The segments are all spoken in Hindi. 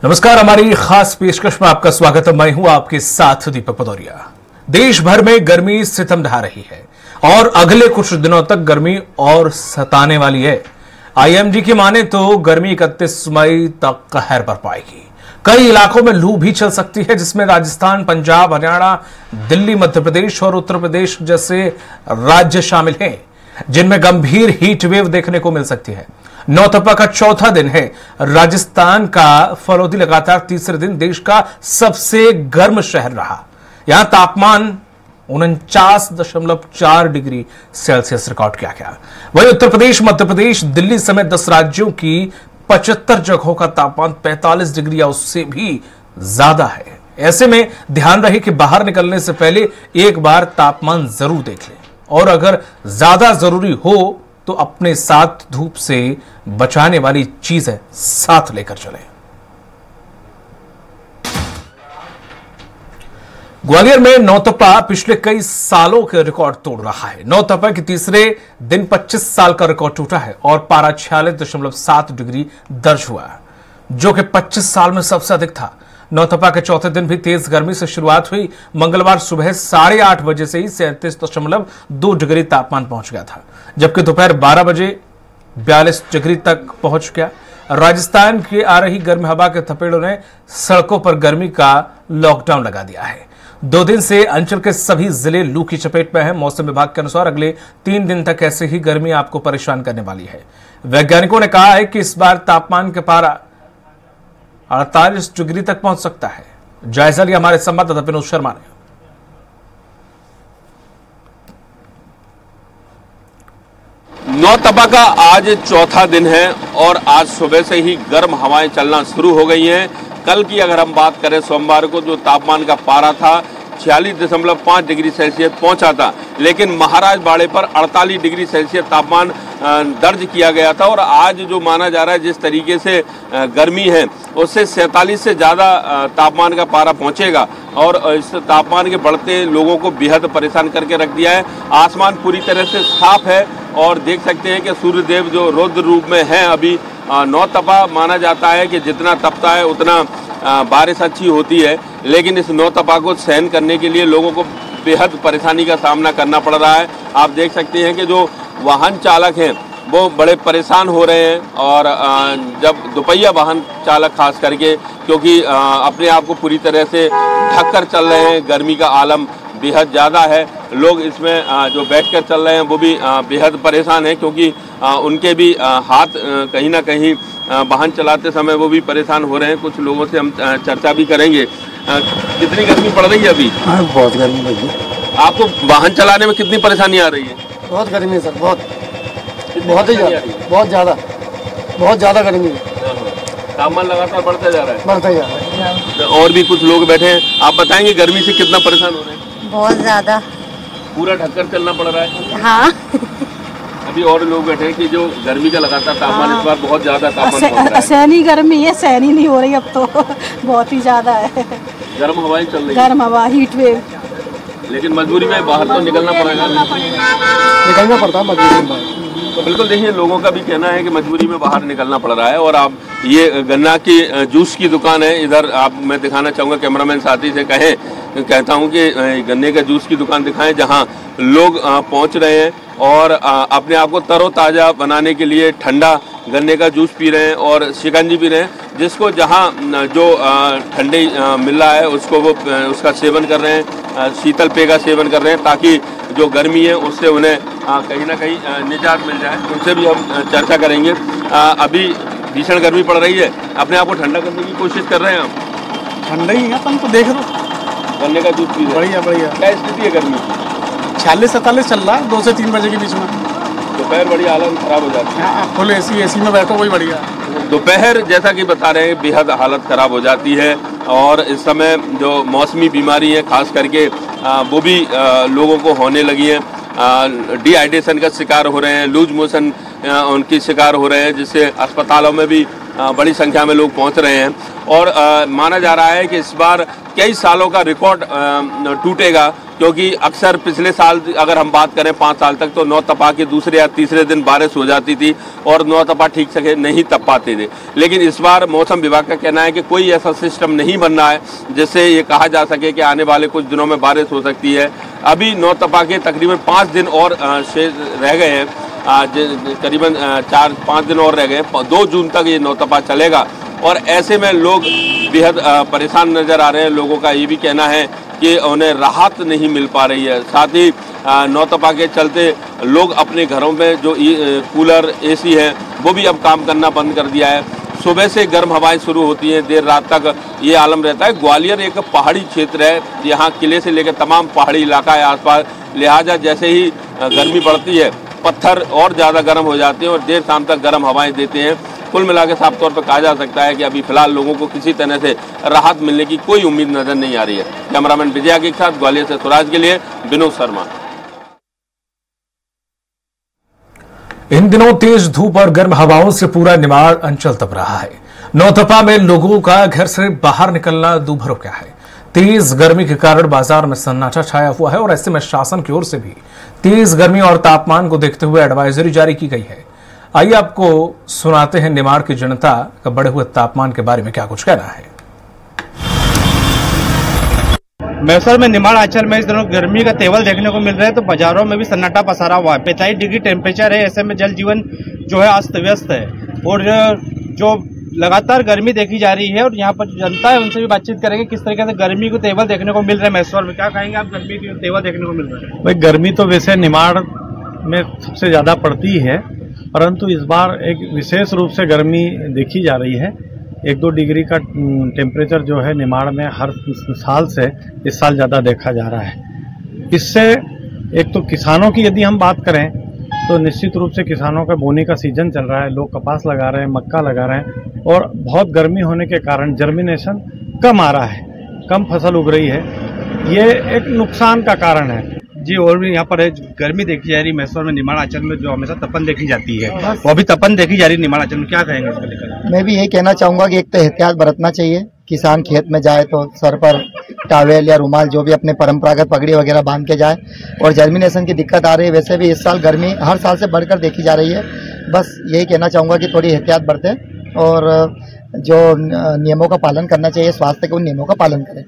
नमस्कार, हमारी खास पेशकश में आपका स्वागत है। मैं हूं आपके साथ दीपक पदौरिया। देश भर में गर्मी सितम ढा रही है और अगले कुछ दिनों तक गर्मी और सताने वाली है। आईएमडी की माने तो गर्मी 31 मई तक कहर बरपाएगी। कई इलाकों में लू भी चल सकती है, जिसमें राजस्थान, पंजाब, हरियाणा, दिल्ली, मध्य प्रदेश और उत्तर प्रदेश जैसे राज्य शामिल हैं, जिनमें गंभीर हीट वेव देखने को मिल सकती है। नौतपा का चौथा दिन है। राजस्थान का फलोदी लगातार तीसरे दिन देश का सबसे गर्म शहर रहा। यहां तापमान 49.4 डिग्री सेल्सियस रिकॉर्ड किया गया। वहीं उत्तर प्रदेश, मध्य प्रदेश, दिल्ली समेत 10 राज्यों की 75 जगहों का तापमान 45 डिग्री या उससे भी ज्यादा है। ऐसे में ध्यान रहे कि बाहर निकलने से पहले एक बार तापमान जरूर देख लें और अगर ज्यादा जरूरी हो तो अपने साथ धूप से बचाने वाली चीजें साथ लेकर चलें। ग्वालियर में नौतपा पिछले कई सालों के रिकॉर्ड तोड़ रहा है। नौतपा के तीसरे दिन 25 साल का रिकॉर्ड टूटा है और पारा 46.7 डिग्री दर्ज हुआ, जो कि 25 साल में सबसे अधिक था। नौतपा के चौथे दिन भी तेज गर्मी से शुरुआत हुई। मंगलवार सुबह 8:30 बजे से ही 37.2 डिग्री तापमान पहुंच गया था, जबकि दोपहर 12 बजे 42 डिग्री तक पहुंच गया। राजस्थान की आ रही गर्म हवा के थपेड़ों ने सड़कों पर गर्मी का लॉकडाउन लगा दिया है। 2 दिन से अंचल के सभी जिले लू की चपेट में हैं। मौसम विभाग के अनुसार अगले 3 दिन तक ऐसे ही गर्मी आपको परेशान करने वाली है। वैज्ञानिकों ने कहा है कि इस बार तापमान के पारा 48 डिग्री तक पहुंच सकता है। जायजा लिया हमारे संवाददाता विनोद शर्मा ने। नौतपा का आज चौथा दिन है और आज सुबह से ही गर्म हवाएं चलना शुरू हो गई हैं। कल की अगर हम बात करें, सोमवार को जो तापमान का पारा था 46.5 डिग्री सेल्सियस पहुंचा था, लेकिन महाराज बाड़े पर 48 डिग्री सेल्सियस तापमान दर्ज किया गया था। और आज जो माना जा रहा है जिस तरीके से गर्मी है, उससे 47 से ज़्यादा तापमान का पारा पहुंचेगा और इस तापमान के बढ़ते लोगों को बेहद परेशान करके रख दिया है। आसमान पूरी तरह से साफ है और देख सकते हैं कि सूर्यदेव जो रौद्र रूप में हैं अभी। नौतपा माना जाता है कि जितना तपता है उतना बारिश अच्छी होती है, लेकिन इस नौतपा को सहन करने के लिए लोगों को बेहद परेशानी का सामना करना पड़ रहा है। आप देख सकते हैं कि जो वाहन चालक हैं वो बड़े परेशान हो रहे हैं, और जब दोपहिया वाहन चालक खास करके, क्योंकि अपने आप को पूरी तरह से ढक कर चल रहे हैं। गर्मी का आलम बेहद ज़्यादा है। लोग इसमें जो बैठकर चल रहे हैं वो भी बेहद परेशान हैं, क्योंकि उनके भी हाथ कहीं ना कहीं वाहन चलाते समय वो भी परेशान हो रहे हैं। कुछ लोगों से हम चर्चा भी करेंगे। कितनी गर्मी पड़ रही है अभी? बहुत गर्मी लगी है। आपको वाहन चलाने में कितनी परेशानी आ रही है? बहुत गर्मी है सर, बहुत ही ज़्यादा, बहुत ज़्यादा गर्मी है। तापमान लगातार बढ़ता जा रहा है। बढ़ता जा रहा है। और भी कुछ लोग बैठे हैं, आप बताएंगे गर्मी से कितना परेशान हो रहे हैं? बहुत ज्यादा। पूरा ढककर चलना पड़ रहा है। हाँ। अभी और लोग बैठे हैं कि जो गर्मी का लगातार तापमान इस बार बहुत ज्यादा तापमान पहुंच रहा है। सहनी गर्मी है, सहनी नहीं हो रही अब तो बहुत ही ज्यादा है। गर्म हवाएं चल रही है। गर्म हवा, हीट वेव। लेकिन मजबूरी में बाहर तो निकलना पड़ेगा। निकलना पड़ता है मजबूरी में। तो बिल्कुल देखिए, लोगों का भी कहना है कि मजबूरी में बाहर निकलना पड़ रहा है। और आप ये गन्ना की जूस की दुकान है इधर, आप मैं दिखाना चाहूँगा, कैमरामैन साथी से कहता हूँ कि गन्ने का जूस की दुकान दिखाएं, जहाँ लोग पहुँच रहे हैं और अपने आप को तरोताज़ा बनाने के लिए ठंडा गन्ने का जूस पी रहे हैं और शिकंजी पी रहे हैं, जिसको जहाँ जो ठंडे मिल रहा है उसको वो उसका सेवन कर रहे हैं, शीतल पेय का सेवन कर रहे हैं, ताकि जो गर्मी है उससे उन्हें कहीं ना कहीं निजात मिल जाए। उनसे भी हम चर्चा करेंगे। अभी भीषण गर्मी पड़ रही है, अपने आप को ठंडा करने की कोशिश कर रहे हैं आप? ठंडा ही है, तुम तो देख लो। गन्ने का जूस पी रहे हैं। बढ़िया। क्या स्थिति है गर्मी की? 46-47 चल रहा है 2 से 3 बजे के बीच में। दोपहर बड़ी हालत खराब हो जाती है। फुल एसी में बैठो, वही बढ़िया। दोपहर जैसा कि बता रहे हैं बेहद हालत ख़राब हो जाती है, और इस समय जो मौसमी बीमारी है खास करके वो भी लोगों को होने लगी है। डिहाइड्रेशन का शिकार हो रहे हैं, लूज मोशन उनकी शिकार हो रहे हैं, जिससे अस्पतालों में भी बड़ी संख्या में लोग पहुंच रहे हैं। और माना जा रहा है कि इस बार कई सालों का रिकॉर्ड टूटेगा क्योंकि अक्सर पिछले साल अगर हम बात करें 5 साल तक तो नौतपा के दूसरे या तीसरे दिन बारिश हो जाती थी और नौतपा ठीक से नहीं तप पाते थे। लेकिन इस बार मौसम विभाग का कहना है कि कोई ऐसा सिस्टम नहीं बन रहा है जिससे ये कहा जा सके कि आने वाले कुछ दिनों में बारिश हो सकती है। अभी नौतपा के तकरीबन 5 दिन और शेष रह गए हैं, करीबन 4-5 दिन और रह गए। 2 जून तक ये नौतपा चलेगा और ऐसे में लोग बेहद परेशान नजर आ रहे हैं। लोगों का ये भी कहना है कि उन्हें राहत नहीं मिल पा रही है। साथ ही नौतपा के चलते लोग अपने घरों में जो कूलर एसी है वो भी अब काम करना बंद कर दिया है। सुबह से गर्म हवाएं शुरू होती हैं, देर रात तक ये आलम रहता है। ग्वालियर एक पहाड़ी क्षेत्र है, यहाँ किले से लेकर तमाम पहाड़ी इलाका है आसपास, लिहाजा जैसे ही गर्मी बढ़ती है पत्थर और ज़्यादा गर्म हो जाते हैं और देर शाम तक गर्म हवाएं देते हैं। कुल मिला के साफ तौर पर कहा जा सकता है कि अभी फिलहाल लोगों को किसी तरह से राहत मिलने की कोई उम्मीद नजर नहीं आ रही है। कैमरामैन विजया के साथ ग्वालियर से स्वराज के लिए विनोद शर्मा। इन दिनों तेज धूप और गर्म हवाओं से पूरा निमाड़ अंचल तप रहा है। नौतपा में लोगों का घर से बाहर निकलना दूभर हो गया है। तेज गर्मी के कारण बाजार में सन्नाटा छाया हुआ है और ऐसे में शासन की ओर से भी तेज गर्मी और तापमान को देखते हुए एडवाइजरी जारी की गई है। आइए आपको सुनाते हैं निमाड़ की जनता का बढ़े हुए तापमान के बारे में क्या कुछ कहना है। मैसूर में निमाड़ अंचल में इस दिनों गर्मी का तेवर देखने को मिल रहा है, तो बाजारों में भी सन्नाटा पसारा हुआ है। 45 डिग्री टेम्परेचर है। ऐसे में जल जीवन जो है अस्त व्यस्त है और जो लगातार गर्मी देखी जा रही है और यहाँ पर जनता है उनसे भी बातचीत करेंगे किस तरीके से गर्मी को तेवर देखने को मिल रहा है मैसूर में। क्या कहेंगे आप, गर्मी की तेवर देखने को मिल रहा है? भाई गर्मी तो वैसे निमाड़ में सबसे ज़्यादा पड़ती है, परंतु इस बार एक विशेष रूप से गर्मी देखी जा रही है। 1-2 डिग्री का टेम्परेचर जो है निमाड़ में हर साल से इस साल ज़्यादा देखा जा रहा है। इससे एक तो किसानों की यदि हम बात करें तो निश्चित रूप से किसानों का बोने का सीजन चल रहा है, लोग कपास लगा रहे हैं, मक्का लगा रहे हैं और बहुत गर्मी होने के कारण जर्मिनेशन कम आ रहा है, कम फसल उग रही है। ये एक नुकसान का कारण है जी। और भी यहाँ पर है गर्मी देखी जा रही है मैसूर में निमाड़ अंचल में, जो हमेशा तपन देखी जाती है वो अभी तपन देखी जा रही है निमाड़ अंचल में। क्या कहेंगे इसको लेकर? मैं भी यही कहना चाहूँगा कि एक तो एहतियात बरतना चाहिए। किसान खेत में जाए तो सर पर टावेल या रुमाल जो भी अपने परंपरागत पगड़ी वगैरह बांध के जाए। और जर्मिनेशन की दिक्कत आ रही है, वैसे भी इस साल गर्मी हर साल से बढ़कर देखी जा रही है। बस यही कहना चाहूँगा कि थोड़ी एहतियात बरतें और जो नियमों का पालन करना चाहिए, स्वास्थ्य के उन नियमों का पालन करें।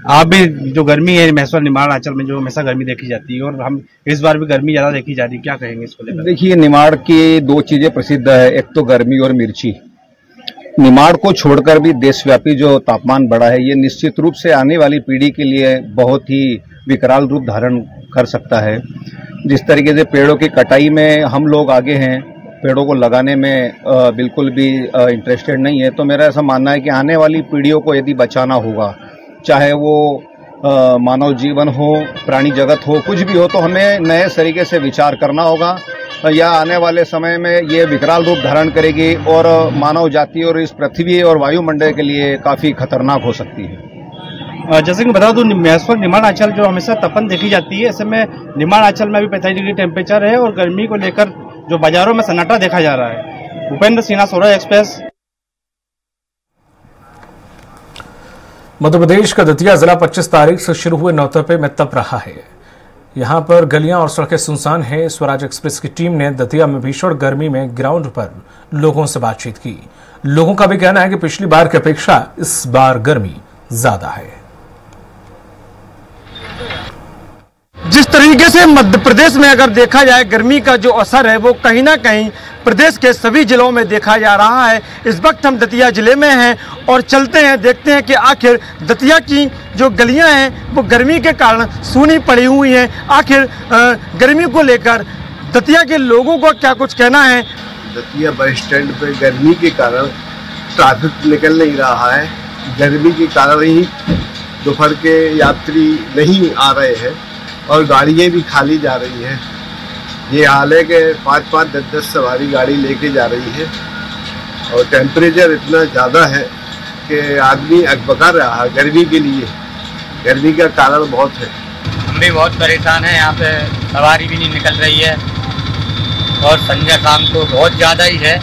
आप भी जो गर्मी है मैसूर निमाड़ अंचल में जो हमेशा गर्मी देखी जाती है और हम इस बार भी गर्मी ज्यादा देखी जा रही है, क्या कहेंगे इसको लेकर? देखिए, निमाड़ की 2 चीजें प्रसिद्ध है, एक तो गर्मी और मिर्ची। निमाड़ को छोड़कर भी देशव्यापी जो तापमान बढ़ा है ये निश्चित रूप से आने वाली पीढ़ी के लिए बहुत ही विकराल रूप धारण कर सकता है। जिस तरीके से पेड़ों की कटाई में हम लोग आगे हैं, पेड़ों को लगाने में बिल्कुल भी इंटरेस्टेड नहीं है, तो मेरा ऐसा मानना है कि आने वाली पीढ़ियों को यदि बचाना होगा, चाहे वो मानव जीवन हो, प्राणी जगत हो, कुछ भी हो, तो हमें नए तरीके से विचार करना होगा या आने वाले समय में ये विकराल रूप धारण करेगी और मानव जाति और इस पृथ्वी और वायुमंडल के लिए काफ़ी खतरनाक हो सकती है। जैसे कि बता दूं, मैसूर निमाड़ अंचल जो हमेशा तपन देखी जाती है, ऐसे में निमाड़ अंचल में भी 45 डिग्री टेम्परेचर है और गर्मी को लेकर जो बाजारों में सन्नाटा देखा जा रहा है। भूपेंद्र सिन्हा, स्वराज एक्सप्रेस। मध्य प्रदेश का दतिया जिला 25 तारीख से शुरू हुए नौतपे में तप रहा है। यहां पर गलियां और सड़कें सुनसान हैं। स्वराज एक्सप्रेस की टीम ने दतिया में भीषण गर्मी में ग्राउंड पर लोगों से बातचीत की। लोगों का भी कहना है कि पिछली बार की अपेक्षा इस बार गर्मी ज्यादा है। जिस तरीके से मध्य प्रदेश में अगर देखा जाए गर्मी का जो असर है वो कहीं ना कहीं प्रदेश के सभी जिलों में देखा जा रहा है। इस वक्त हम दतिया जिले में हैं और चलते हैं, देखते हैं कि आखिर दतिया की जो गलियां हैं वो गर्मी के कारण सूनी पड़ी हुई हैं। आखिर गर्मी को लेकर दतिया के लोगों को क्या कुछ कहना है? दतिया बस स्टैंड पे गर्मी के कारण ट्रैफिक निकल नहीं रहा है। गर्मी के कारण ही दोपहर के यात्री नहीं आ रहे हैं और गाड़ियाँ भी खाली जा रही हैं। ये हाल है कि 5-5, 10-10 सवारी गाड़ी लेके जा रही है और टेम्परेचर इतना ज़्यादा है कि आदमी अकबका रहा है गर्मी के लिए। गर्मी का कारण बहुत है। हम भी बहुत परेशान हैं, यहाँ पे सवारी भी नहीं निकल रही है और संध्या शाम को बहुत ज़्यादा ही है।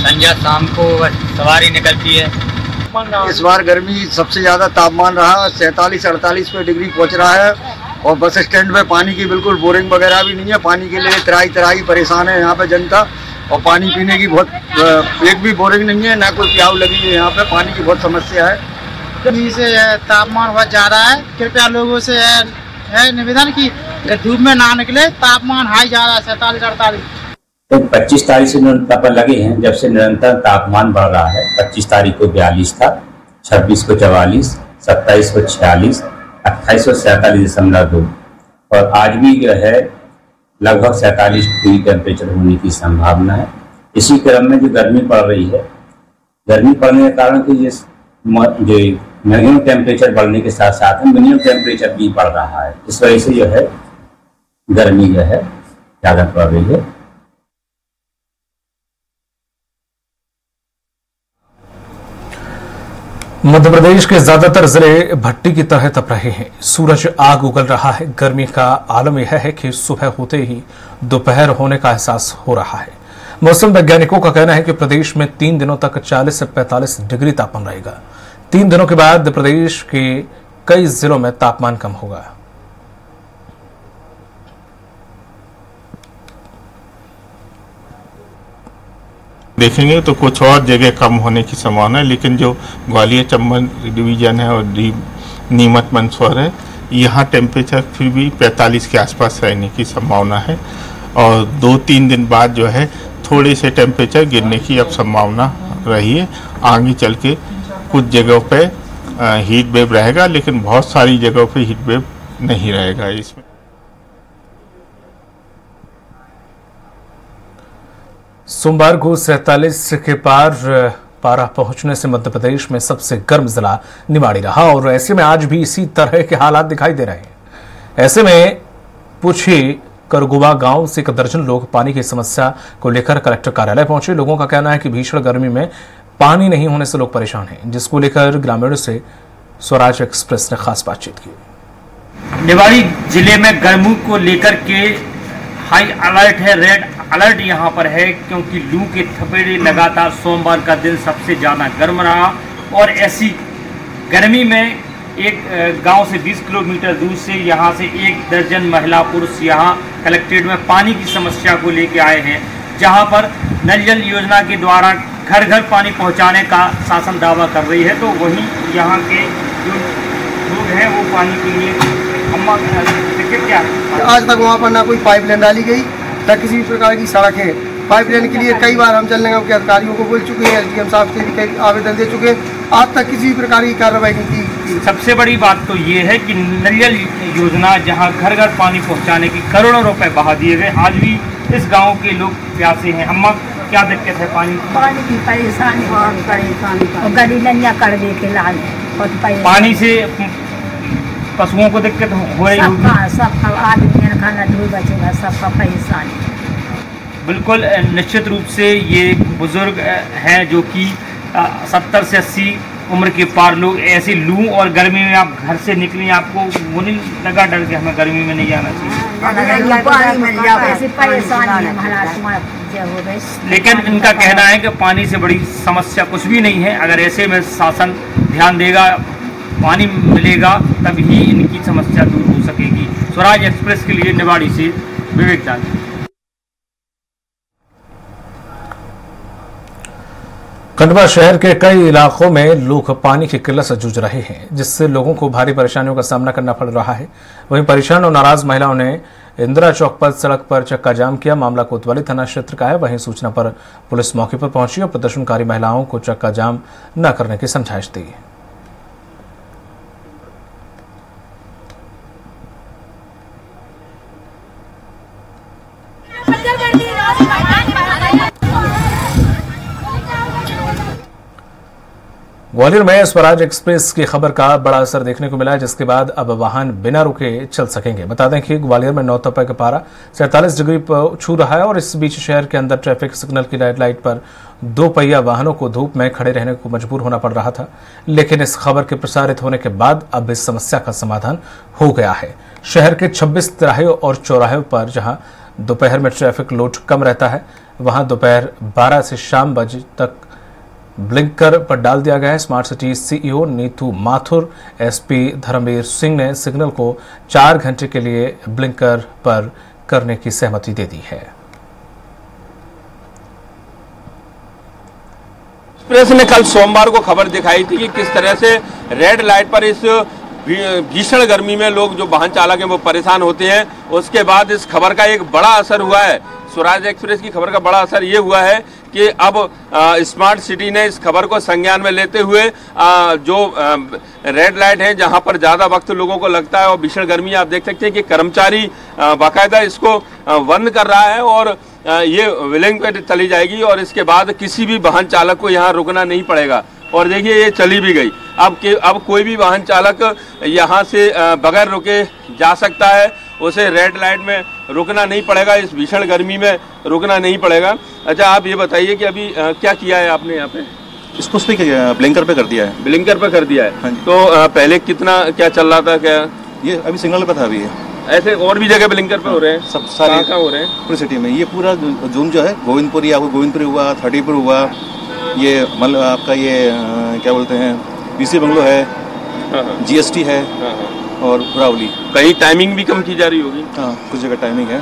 संध्या शाम को बस सवारी निकलती है। तापमान रहा? इस बार गर्मी सबसे ज्यादा तापमान रहा, 47-48 पे डिग्री पहुंच रहा है। और बस स्टैंड में पानी की बिल्कुल बोरिंग वगैरह भी नहीं है। पानी के लिए तराई परेशान है यहाँ पे जनता, और पानी पीने की बहुत एक भी बोरिंग नहीं है, ना कोई प्याऊ लगी है। यहाँ पे पानी की बहुत समस्या है। गर्मी से तापमान बहुत ज्यादा है। कृपया लोगों से है निवेदन की धूप में ना निकले। तापमान हाई जा रहा है 47-48। तो 25 तारीख से तापमान लगे हैं, जब से निरंतर तापमान बढ़ रहा है। 25 तारीख को 42 था, 26 को 44, 27 को 46, 28 को 47.2 और आज भी जो है लगभग 47 डिग्री टेम्परेचर होने की संभावना है। इसी क्रम में जो गर्मी पड़ रही है, गर्मी पड़ने के कारण कि जो मैक्सिमम टेम्परेचर बढ़ने के साथ साथ मिनिमम टेम्परेचर भी बढ़ रहा है। इस वजह से जो है गर्मी जो है ज़्यादा पड़ रही है। मध्य प्रदेश के ज्यादातर जिले भट्टी की तरह तप रहे हैं। सूरज आग उगल रहा है। गर्मी का आलम यह है कि सुबह होते ही दोपहर होने का एहसास हो रहा है। मौसम वैज्ञानिकों का कहना है कि प्रदेश में 3 दिनों तक 40 से 45 डिग्री तापमान रहेगा। 3 दिनों के बाद प्रदेश के कई जिलों में तापमान कम होगा। देखेंगे तो कुछ और जगह कम होने की संभावना है, लेकिन जो ग्वालियर चंबल डिवीजन है और नीमच मंदसौर है, यहाँ टेम्परेचर फिर भी 45 के आसपास रहने की संभावना है। और 2-3 दिन बाद जो है थोड़े से टेम्परेचर गिरने की अब संभावना रही है। आगे चल के कुछ जगहों पे हीट वेव रहेगा, लेकिन बहुत सारी जगहों पे हीट वेव नहीं रहेगा। इसमें सोमवार को 47 के पार पारा पहुंचने से मध्य प्रदेश में सबसे गर्म जिला निवाड़ी रहा और ऐसे में आज भी इसी तरह के हालात दिखाई दे रहे हैं। ऐसे में पूछी करगुवा गांव से 1 दर्जन लोग पानी की समस्या को लेकर कलेक्टर कार्यालय पहुंचे। लोगों का कहना है कि भीषण गर्मी में पानी नहीं होने से लोग परेशान हैं, जिसको लेकर ग्रामीणों से स्वराज एक्सप्रेस ने खास बातचीत की। निवाड़ी जिले में गर्मी को लेकर के हाई अलर्ट है, रेड अलर्ट यहाँ पर है, क्योंकि लू के थपेड़े लगातार सोमवार का दिन सबसे ज़्यादा गर्म रहा। और ऐसी गर्मी में एक गांव से 20 किलोमीटर दूर से यहाँ से 1 दर्जन महिला पुरुष यहाँ कलेक्ट्रेट में पानी की समस्या को लेकर आए हैं, जहाँ पर नल जल योजना के द्वारा घर घर पानी पहुँचाने का शासन दावा कर रही है। तो वहीं यहाँ के जो लोग हैं वो पानी के लिए दिक्कत क्या है? आज तक वहाँ पर ना कोई पाइपलाइन डाली गई, न किसी भी प्रकार की सड़क है। पाइपलाइन के लिए कई बार हम चलने के अधिकारियों को बोल चुके हैं, SDM साहब से भी कई आवेदन दे चुके हैं, आज तक किसी भी प्रकार की कार्रवाई नहीं की। सबसे बड़ी बात तो ये है कि नल जल योजना जहाँ घर घर पानी पहुँचाने की करोड़ों रुपए बहा दिए गए, आज भी इस गाँव के लोग प्यासे हैं। अम्मा, क्या दिक्कत है? पानी की परेशानी, बहुत परेशानी, गली नैया कर दे के लाल पानी से पशुओं को दिक्कत हो रही होगी। सब आदमी खाना धो बचेगा, सबका परेशानी। बिल्कुल निश्चित रूप से ये बुजुर्ग हैं जो कि 70 से 80 उम्र के पार लोग। ऐसे लू और गर्मी में आप घर से निकलें, आपको वो नहीं लगा डर के हमें गर्मी में नहीं जाना चाहिए? लेकिन इनका कहना है कि पानी से बड़ी समस्या कुछ भी नहीं है। अगर ऐसे में शासन ध्यान देगा, पानी मिलेगा, तभी इनकी समस्या दूर हो सकेगी। स्वराज एक्सप्रेस के लिए निवाड़ी से विवेक दास। खंडवा शहर के कई इलाकों में लोग पानी की किल्लत से जूझ रहे हैं, जिससे लोगों को भारी परेशानियों का सामना करना पड़ रहा है। वहीं परेशान और नाराज महिलाओं ने इंदिरा चौक पर सड़क पर चक्का जाम किया। मामला कोतवाली थाना क्षेत्र का है। वहीं सूचना पर पुलिस मौके पर पहुंची और प्रदर्शनकारी महिलाओं को चक्का जाम न करने की समझाइश दी। ग्वालियर में स्वराज एक्सप्रेस की खबर का बड़ा असर देखने को मिला, जिसके बाद अब वाहन बिना रुके चल सकेंगे। बता दें कि ग्वालियर में नौतपा का पारा 47 डिग्री पर छू रहा है और इस बीच शहर के अंदर ट्रैफिक सिग्नल की रेड लाइट पर 2 पहिया वाहनों को धूप में खड़े रहने को मजबूर होना पड़ रहा था। लेकिन इस खबर के प्रसारित होने के बाद अब इस समस्या का समाधान हो गया है। शहर के 26 तिराहे और चौराहे पर जहां दोपहर में ट्रैफिक लोड कम रहता है, वहां दोपहर 12 से शाम बजे तक ब्लिंकर पर डाल दिया गया है। Smart city CEO Neetu Mathur, SP Dharmveer Singh ने सिग्नल को 4 घंटे के लिए ब्लिंकर पर करने की सहमति दे दी है। प्रेस ने कल सोमवार को खबर दिखाई थी कि किस तरह से रेड लाइट पर इस भीषण गर्मी में लोग जो वाहन चालक हैं वो परेशान होते हैं। उसके बाद इस खबर का एक बड़ा असर हुआ है। स्वराज एक्सप्रेस की खबर का बड़ा असर ये हुआ है कि अब स्मार्ट सिटी ने इस खबर को संज्ञान में लेते हुए जो रेड लाइट है जहां पर ज़्यादा वक्त लोगों को लगता है और भीषण गर्मी आप देख सकते हैं कि कर्मचारी बाकायदा इसको बंद कर रहा है और ये विलिंग पे चली जाएगी और इसके बाद किसी भी वाहन चालक को यहाँ रुकना नहीं पड़ेगा। और देखिए ये चली भी गई। अब कोई भी वाहन चालक यहाँ से बगैर रुके जा सकता है, उसे रेड लाइट में रुकना नहीं पड़ेगा, इस भीषण गर्मी में रुकना नहीं पड़ेगा। अच्छा, आप ये बताइए कि अभी क्या किया है आपने यहाँ पे? इसको उस पर ब्लिंकर पे कर दिया है। ब्लिंकर पे कर दिया है। हाँ। तो पहले कितना क्या चल रहा था? क्या ये अभी सिग्नल पे था? अभी ऐसे और भी जगह ब्लिंकर पे हो रहे हैं? सब सारे कहाँ हो रहे हैं? पूरी सिटी में। ये पूरा जोन जो है गोविंदपुर, या गोविंदपुर हुआ, 30पुर हुआ, ये मतलब आपका ये क्या बोलते हैं पीसी बंगलो है, जीएसटी है और रावली। कहीं टाइमिंग भी कम की जा रही होगी? हाँ, कुछ जगह टाइमिंग है।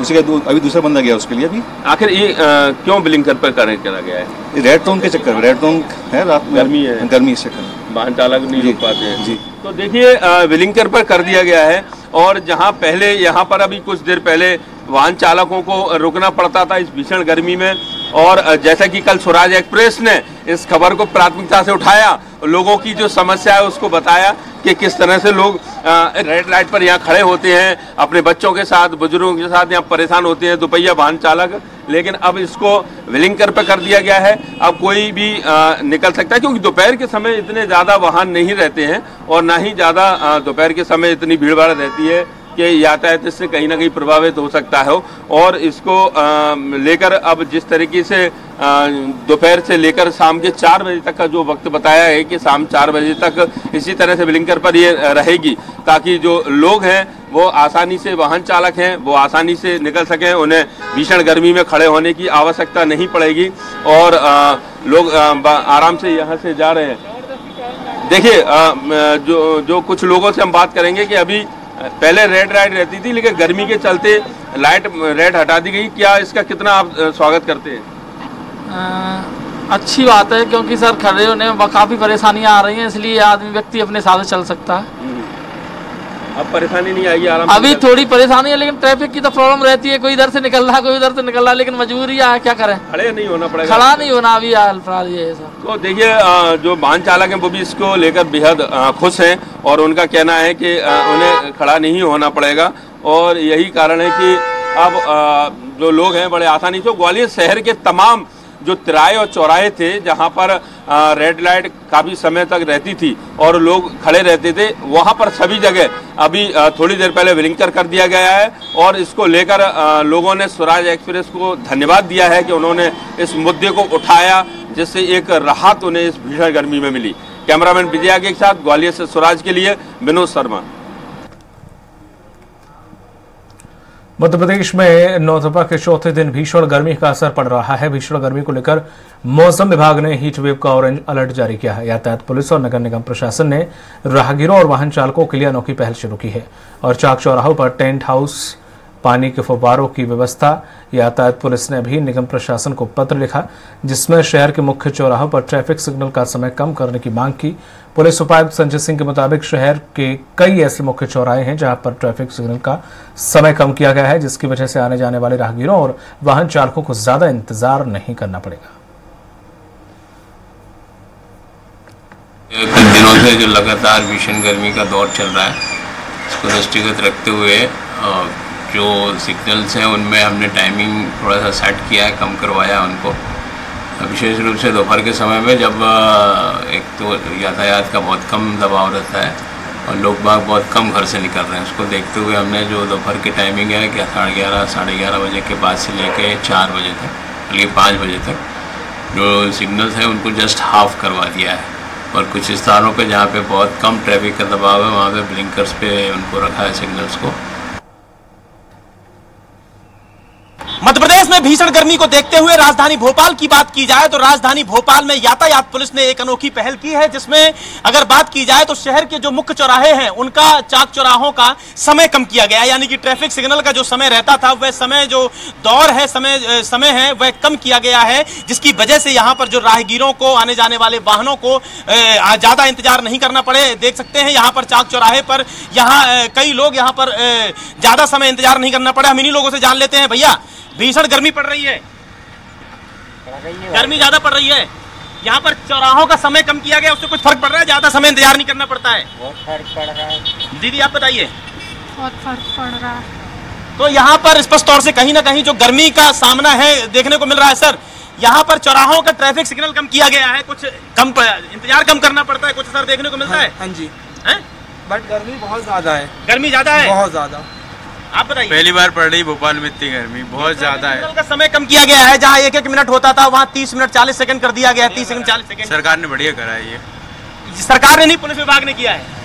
उसी का अभी दूसरा बंदा गया उसके लिए। अभी आखिर ये क्यों ब्लिंकर पर करा गया है? रेड टोन के चक्कर में। रेड टोन है, रात में गर्मी है, गर्मी इस चक्कर में वाहन चालक नहीं रुक पाते हैं। जी, तो देखिए ब्लिंकर पर कर दिया गया है और जहां पहले यहाँ पर अभी कुछ देर पहले वाहन चालकों को रुकना पड़ता था इस भीषण गर्मी में, और जैसा कि कल स्वराज एक्सप्रेस ने इस खबर को प्राथमिकता से उठाया, लोगों की जो समस्या है उसको बताया कि किस तरह से लोग रेड लाइट पर यहाँ खड़े होते हैं अपने बच्चों के साथ, बुजुर्गों के साथ यहाँ परेशान होते हैं दोपहिया वाहन चालक। लेकिन अब इसको ब्लिंकर पर कर दिया गया है। अब कोई भी निकल सकता है, क्योंकि दोपहर के समय इतने ज़्यादा वाहन नहीं रहते हैं और ना ही ज़्यादा दोपहर के समय इतनी भीड़ भाड़ रहती है कि यातायात इससे कहीं ना कहीं प्रभावित हो सकता है। और इसको लेकर अब जिस तरीके से दोपहर से लेकर शाम के 4 बजे तक का जो वक्त बताया है कि शाम 4 बजे तक इसी तरह से ब्लिंकर पर ये रहेगी, ताकि जो लोग हैं वो आसानी से, वाहन चालक हैं वो आसानी से निकल सकें, उन्हें भीषण गर्मी में खड़े होने की आवश्यकता नहीं पड़ेगी और लोग आराम से यहाँ से जा रहे हैं। देखिए जो कुछ लोगों से हम बात करेंगे कि अभी पहले रेड लाइट रहती थी लेकिन गर्मी के चलते लाइट रेड हटा दी गई, क्या इसका कितना आप स्वागत करते हैं? अच्छी बात है, क्योंकि सर खड़े होने में काफ़ी परेशानियां आ रही हैं, इसलिए आदमी व्यक्ति अपने हिसाब से चल सकता है। अब परेशानी नहीं आएगी? आराम अभी थोड़ी परेशानी है, लेकिन ट्रैफिक की तो प्रॉब्लम रहती है, कोई इधर से निकल रहा है कोई उधर से निकल रहा है, लेकिन मजबूरी है, क्या करें, खड़े नहीं होना पड़ेगा। खड़ा नहीं होना अभी फिलहाल ये है सर। तो देखिए जो वाहन चालक हैं वो भी इसको लेकर बेहद खुश हैं और उनका कहना है कि उन्हें खड़ा नहीं होना पड़ेगा और यही कारण है कि अब जो लोग हैं बड़े आसानी से, ग्वालियर शहर के तमाम जो तिराहे और चौराहे थे जहां पर रेड लाइट काफ़ी समय तक रहती थी और लोग खड़े रहते थे, वहां पर सभी जगह अभी थोड़ी देर पहले ब्लिंकर कर दिया गया है और इसको लेकर लोगों ने स्वराज एक्सप्रेस को धन्यवाद दिया है कि उन्होंने इस मुद्दे को उठाया, जिससे एक राहत उन्हें इस भीषण गर्मी में मिली। कैमरामैन विजया के साथ ग्वालियर से स्वराज के लिए विनोद शर्मा। मध्य प्रदेश में नौतपा के चौथे दिन भीषण गर्मी का असर पड़ रहा है। भीषण गर्मी को लेकर मौसम विभाग ने हीट वेव का ऑरेंज अलर्ट जारी किया है। यातायात पुलिस और नगर निगम प्रशासन ने राहगीरों और वाहन चालकों के लिए अनोखी पहल शुरू की है और चाक चौराहों पर टेंट हाउस, पानी के फव्वारों की व्यवस्था। यातायात पुलिस ने भी निगम प्रशासन को पत्र लिखा जिसमें शहर के मुख्य चौराहों पर ट्रैफिक सिग्नल का समय कम करने की मांग की। पुलिस उपायुक्त संजय सिंह के मुताबिक शहर के कई ऐसे मुख्य चौराहे हैं जहां पर ट्रैफिक सिग्नल का समय कम किया गया है, जिसकी वजह से आने जाने वाले राहगीरों और वाहन चालकों को ज्यादा इंतजार नहीं करना पड़ेगा। कुछ दिनों से जो लगातार भीषण गर्मी का दौर चल रहा है, इसको दृष्टिगत रखते हुए जो सिग्नल्स हैं उनमें हमने टाइमिंग थोड़ा सा सेट किया है, कम करवाया उनको। विशेष रूप से दोपहर के समय में जब एक तो यातायात का बहुत कम दबाव रहता है और लोग बाग बहुत कम घर से निकल रहे हैं, उसको देखते हुए हमने जो दोपहर की टाइमिंग है कि 11:30 साढ़े 11 बजे के बाद से लेके 4 बजे तक, बल्कि 5 बजे तक जो सिग्नल्स हैं उनको जस्ट हाफ करवा दिया है और कुछ स्थानों पे जहाँ पे बहुत कम ट्रैफिक का दबाव है वहाँ पे ब्लिंकर्स पे उनको रखा है सिग्नल्स को। मध्य प्रदेश में भीषण गर्मी को देखते हुए राजधानी भोपाल की बात की जाए तो राजधानी भोपाल में यातायात पुलिस ने एक अनोखी पहल की है, जिसमें अगर बात की जाए तो शहर के जो मुख्य चौराहे हैं उनका चाक चौराहों का समय कम किया गया है। यानी कि ट्रैफिक सिग्नल का जो समय रहता था वह समय जो दौर है समय है वह कम किया गया है, जिसकी वजह से यहाँ पर जो राहगीरों को आने जाने वाले वाहनों को ज्यादा इंतजार नहीं करना पड़े। देख सकते हैं यहाँ पर चाक चौराहे पर यहाँ कई लोग यहाँ पर ज्यादा समय इंतजार नहीं करना पड़े। हम इन्हीं लोगों से जान लेते हैं। भैया, भीषण गर्मी पड़ रही है, गर्मी ज्यादा पड़ रही है, यहाँ पर चौराहों का समय कम किया गया, उससे कुछ फर्क पड़ रहा है? ज्यादा समय इंतजार नहीं करना पड़ता है? बहुत फर्क पड़ रहा है। दीदी आप बताइए। बहुत फर्क पड़ रहा है। तो यहाँ पर स्पष्ट तौर से कहीं ना कहीं जो गर्मी का सामना है देखने को मिल रहा है। सर, यहाँ पर चौराहों का ट्रैफिक सिग्नल कम किया गया है, कुछ कम इंतजार कम करना पड़ता है, कुछ सर देखने को मिलता है? हाँ जी, बट गर्मी बहुत ज्यादा है। गर्मी ज्यादा है, बहुत ज्यादा। आप बताइए। पहली बार पड़ रही भोपाल में इतनी गर्मी, बहुत ज्यादा है। का समय कम किया गया है, जहाँ 1-1 मिनट होता था वहाँ 30 मिनट 40 सेकंड कर दिया गया है। 30 सेकंड 40 सेकंड सरकार ने बढ़िया करा है। ये सरकार ने नहीं, पुलिस विभाग ने किया है।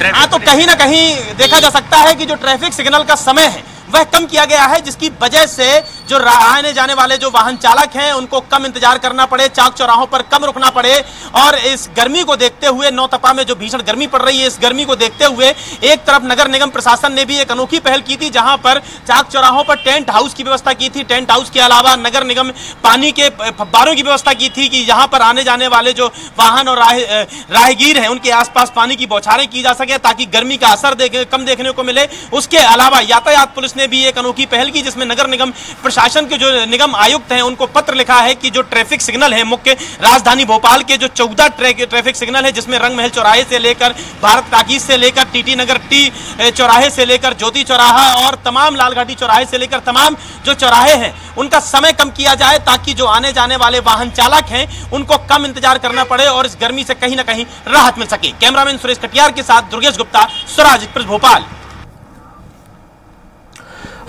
हाँ, तो कहीं ना कहीं देखा जा सकता है कि जो ट्रैफिक सिग्नल का समय है वह कम किया गया है, जिसकी वजह से जो आने जाने वाले जो वाहन चालक हैं उनको कम इंतजार करना पड़े, चाक चौराहों पर कम रुकना पड़े। और इस गर्मी को देखते हुए, नौतपा में जो भीषण गर्मी पड़ रही है, इस गर्मी को देखते हुए एक तरफ नगर निगम प्रशासन ने भी एक अनोखी पहल की थी, जहां पर चाक चौराहों पर टेंट हाउस की व्यवस्था की थी। टेंट हाउस के अलावा नगर निगम पानी के फव्वारों की व्यवस्था की थी कि यहाँ पर आने जाने वाले जो वाहन और राहगीर हैं उनके आसपास पानी की बौछारें की जा सके, ताकि गर्मी का असर कम देखने को मिले। उसके अलावा यातायात पुलिस ने भी एक अनोखी पहल की, जिसमें नगर निगम प्रशासन के जो निगम आयुक्त हैं उनको पत्र लिखा है कि जो ट्रैफिक सिग्नल है मुख्य राजधानी भोपाल के जो 14 ट्रैफिक सिग्नल है, जिसमें रंग महल चौराहे से लेकर भारत टाकीज से लेकर टीटी नगर टी चौराहे से लेकर ज्योति चौराहा और तमाम लालघाटी चौराहे से लेकर तमाम जो चौराहे हैं उनका समय कम किया जाए, ताकि जो आने जाने वाले वाहन चालक हैं उनको कम इंतजार करना पड़े और इस गर्मी से कहीं ना कहीं राहत मिल सके। कैमरामैन सुरेश कटियार के साथ दुर्गेश गुप्ता, स्वराज एक्सप्रेस भोपाल।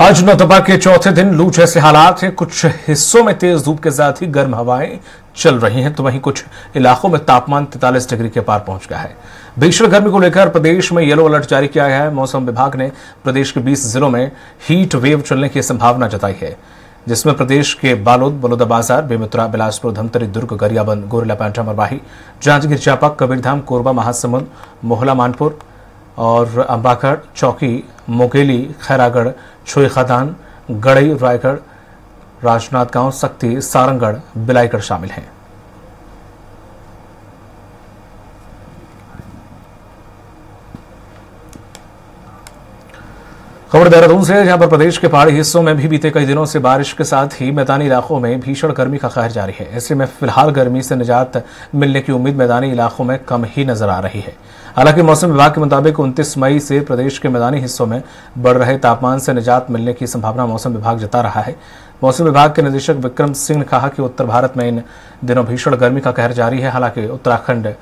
आज नौतपा के चौथे दिन लू जैसे हालात हैं। कुछ हिस्सों में तेज धूप के साथ ही गर्म हवाएं चल रही हैं, तो वहीं कुछ इलाकों में तापमान 43 डिग्री के पार पहुंच गया है। भीषण गर्मी को लेकर प्रदेश में येलो अलर्ट जारी किया गया है। मौसम विभाग ने प्रदेश के 20 जिलों में हीट वेव चलने की संभावना जताई है, जिसमें प्रदेश के बालोद, बलौदाबाजार, बेमेतरा, बिलासपुर, धमतरी, दुर्ग, गरियाबंद, गोरेलापेंटा, मरवाही, जांजगीर चांपा, कबीरधाम, कोरबा, महासमुंद, मोहला, मानपुर और अंबागढ़, चौकी, मोगेली, खैरागढ़, छुईखादान, गड़ई, रायगढ़, राजनांदगांव, सक्ती, सारंगढ़, बिलाईगढ़ शामिल हैं। खबर देहरादून से, जहां पर प्रदेश के पहाड़ी हिस्सों में भी बीते कई दिनों से बारिश के साथ ही मैदानी इलाकों में भीषण गर्मी का कहर जारी है। ऐसे में फिलहाल गर्मी से निजात मिलने की उम्मीद मैदानी इलाकों में कम ही नजर आ रही है। हालांकि मौसम विभाग के मुताबिक 29 मई से प्रदेश के मैदानी हिस्सों में बढ़ रहे तापमान से निजात मिलने की संभावना मौसम विभाग जता रहा है। मौसम विभाग के निदेशक विक्रम सिंह ने कहा कि उत्तर भारत में इन दिनों भीषण गर्मी का कहर जारी है। हालांकि उत्तराखंड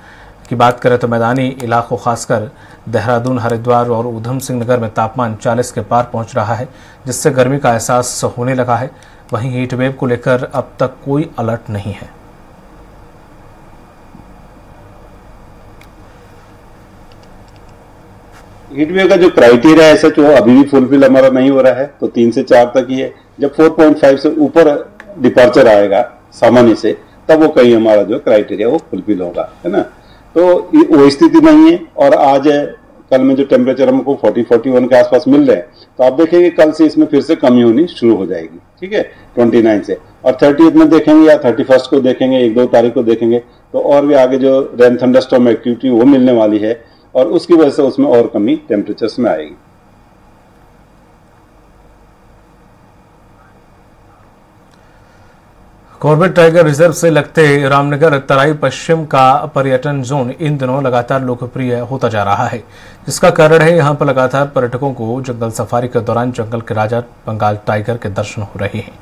की बात करें तो मैदानी इलाकों खासकर देहरादून, हरिद्वार और ऊधम सिंह नगर में तापमान 40 के पार पहुंच रहा है, जिससे गर्मी का एहसास होने लगा है। वहीं हीट वेव को लेकर अब तक कोई अलर्ट नहीं है। हीट वेव का जो क्राइटेरिया है सच वो अभी भी फुलफिल हमारा नहीं हो रहा है, तो 3 से 4 तक ही है। जब 4.5 से ऊपर डिपार्चर आएगा सामान्य से, तब वो कहीं हमारा जो क्राइटेरिया वो फुलफिल होगा, है ना। तो वो स्थिति नहीं है। और आज कल में जो टेम्परेचर हमको 40-41 के आसपास मिल रहे हैं, तो आप देखेंगे कल से इसमें फिर से कमी होनी शुरू हो जाएगी, ठीक है, 29 से। और 30 में देखेंगे या 31 को देखेंगे, 1-2 तारीख को देखेंगे, तो और भी आगे जो रेन थंडरस्टॉर्म एक्टिविटी वो मिलने वाली है, और उसकी वजह से उसमें और कमी टेम्परेचर्स में आएगी। कॉर्बेट टाइगर रिजर्व से लगते रामनगर तराई पश्चिम का पर्यटन जोन इन दिनों लगातार लोकप्रिय होता जा रहा है, जिसका कारण है यहां पर लगातार पर्यटकों को जंगल सफारी के दौरान जंगल के राजा बंगाल टाइगर के दर्शन हो रहे हैं।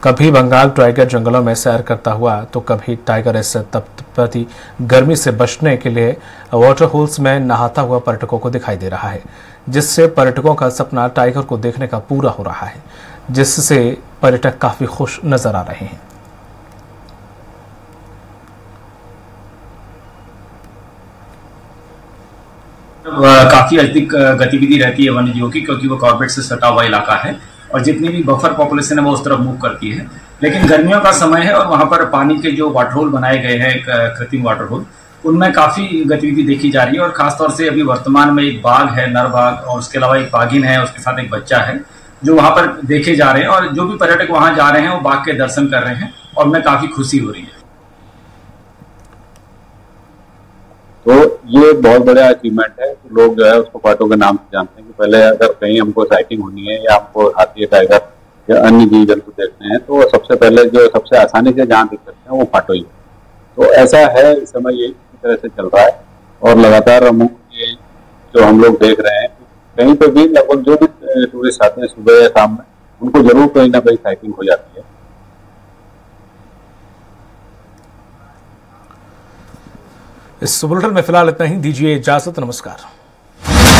कभी बंगाल टाइगर जंगलों में सैर करता हुआ तो कभी टाइगर इस तपती गर्मी से बचने के लिए वाटर होल्स में नहाता हुआ पर्यटकों को दिखाई दे रहा है, जिससे पर्यटकों का सपना टाइगर को देखने का पूरा हो रहा है, जिससे पर्यटक काफी खुश नजर आ रहे हैं। काफी अधिक गतिविधि रहती है वन्यजीवों की, क्योंकि वो कॉर्बेट से सटा हुआ इलाका है और जितनी भी बफर पॉपुलेशन है वो उस तरफ मूव करती है। लेकिन गर्मियों का समय है और वहाँ पर पानी के जो वाटर होल बनाए गए हैं, कृत्रिम वाटर होल, उनमें काफ़ी गतिविधि देखी जा रही है। और खासतौर से अभी वर्तमान में एक बाघ है, नर बाघ, और उसके अलावा एक बाघिन है, उसके साथ एक बच्चा है, जो वहाँ पर देखे जा रहे हैं। और जो भी पर्यटक वहाँ जा रहे हैं वो बाघ के दर्शन कर रहे हैं और उन्हें काफ़ी खुशी हो रही है। तो ये बहुत बड़ा अचीवमेंट है। लोग जो है उसको पाटो के नाम से जानते हैं कि पहले अगर कहीं हमको साइटिंग होनी है या हमको हाथी, टाइगर या अन्य जीव जंतु देखने हैं तो सबसे पहले जो सबसे आसानी से जहाँ दिख सकते हैं वो पाटो ही है। तो ऐसा है, इस समय ये इसी तरह से चल रहा है और लगातार ये जो हम लोग देख रहे हैं कहीं पे भी लगभग जो भी टूरिस्ट आते हैं सुबह या शाम में, उनको जरूर कहीं ना कहीं साइटिंग हो जाती है। इस बुलेटिन में फिलहाल इतना ही। दीजिए इजाजत, नमस्कार।